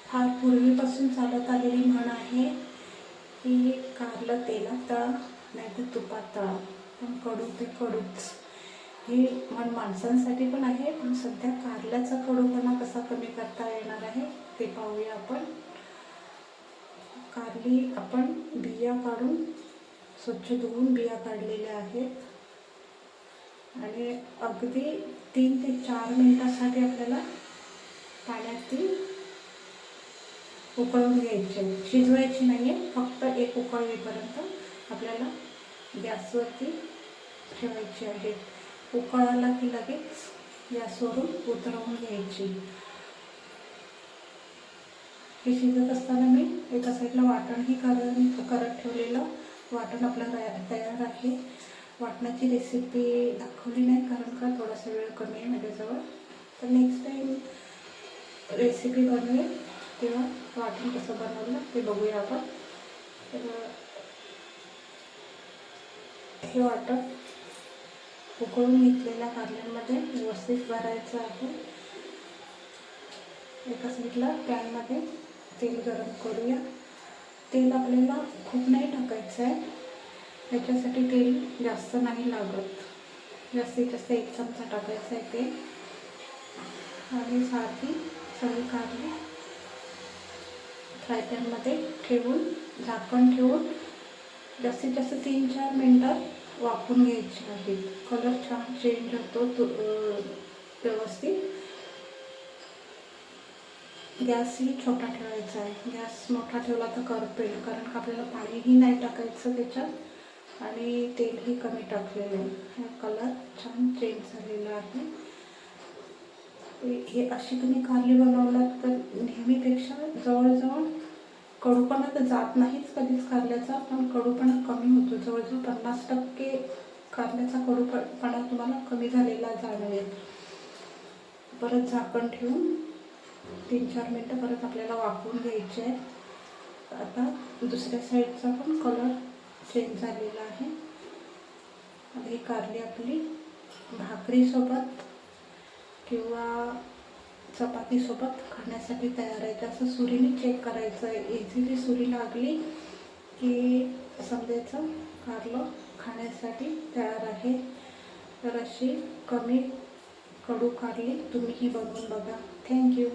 फार पूर्वीपासून चालत आलेली म्हण आहे की कारलं तेलात तळा नाही तर तुपात तळा, पण कडू ते कडूच. ही म्हण माणसांसाठी पण आहे, पण सध्या कारल्याचा कडूपणा कसा कमी करता येणार आहे ते पाहूया आपण. कारली आपण बिया काढून स्वच्छ धुवून बिया काढलेल्या आहेत आणि अगदी 3 ते 4 मिनिटांसाठी आपल्याला पाण्यात ती उकळून घ्यायची आहे. शिजवायची नाही आहे, फक्त एक उकळ येईपर्यंत आपल्याला गॅसवरती ठेवायची आहे. उकळ आला की लगेच गॅसवरून उतरवून घ्यायची. हे शिजत असताना मी एका साईडला वाटणही करत ठेवलेलं. वाटण आपलं तयार आहे. वाटणाची रेसिपी दाखवली नाही कारण का थोडासा वेळ कमी आहे माझ्याजवळ, तर नेक्स्ट टाईम रेसिपी बनवेल तेव्हा वाटण कसं बनवलं ते बघूया आपण. तर हे वाटण उकळून घेतलेल्या कारल्यांमध्ये व्यवस्थित भरायचं आहे. एका साईडला पॅनमध्ये तेल गरम करूया. तेल आपल्याला खूप नाही टाकायचं आहे, त्याच्यासाठी तेल जास्त नाही लागत. जास्तीत जास्त 1 चमचा टाकायचं आहे तेल आणि साधी सगळी कारली फ्राय पॅनमध्ये ठेवून झाकण ठेवून जास्तीत जास्त 3-4 मिनटं वाफवून घ्यायची आहे. कलर छान चेंज होतो व्यवस्थित. गॅसही छोटा ठेवायचा आहे. गॅस मोठा ठेवला तर करपेल, कारण का आपल्याला पाणीही नाही टाकायचं त्याच्यात आणि तेलही कमी टाकलेलं आहे. कलर छान चेंज झालेला आहे. हे अशी तुम्ही कारली बनवलात तर नेहमीपेक्षा जवळजवळ कडूपणा तर जात नाहीच कधीच कारल्याचा, पण कडूपणा कमी होतो. जवळजवळ 50% कारल्याचा कडूपणा तुम्हाला कमी झालेला जाणवेल. परत झाकण ठेवून 3-4 मिनटं परत आपल्याला वाफवून घ्यायचे आहे. आता दुसऱ्या साईडचा पण कलर चेंज झालेला आहे. आता ही कारली आपली भाकरीसोबत किंवा चपातीसोबत खाण्यासाठी तयार आहे. असं सुरीने चेक करायचं आहे. इझिली सुरी लागली की समजायचं कारलं खाण्यासाठी तयार आहे. तर अशी कमी कडू कारली तुम्हीही बनवून बघा. थँक्यू.